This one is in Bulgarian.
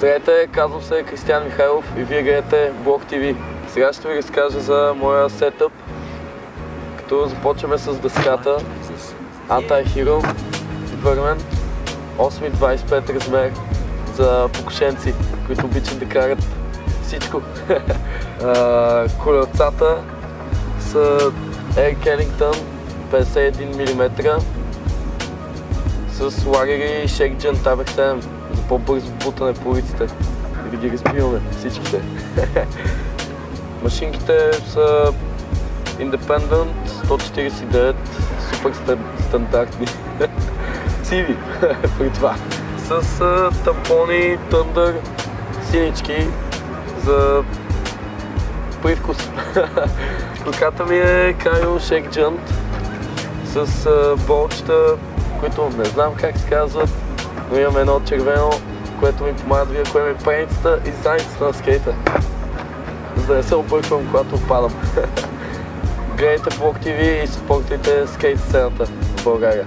Здравейте, казвам се Кристиян Михайлов и вие гледате Блог ТВ. Сега ще ви разкажа за моя сетъп, като започваме с дъската Anti-Hero Vermin 8.25 размер за покушенци, които обичат да карат всичко. Колелцата са Air Kellington 51 мм с лагери Shakegun Tabak 7 за по-бързо бутане по улиците и да ги разбиваме всичките. Машинките са Independent 149, супер стандартни, сиви при това, с тампони Thunder синички за привкус. Ръката ми е Kyle Shakegun с болчета, които не знам как се казват, но имам едно червено, което ми помага да видя кое ми е преницата и задницата на скейта, за да не се обърквам, когато падам. Гледайте Блог ТВ и съпортайте скейт сцената в България.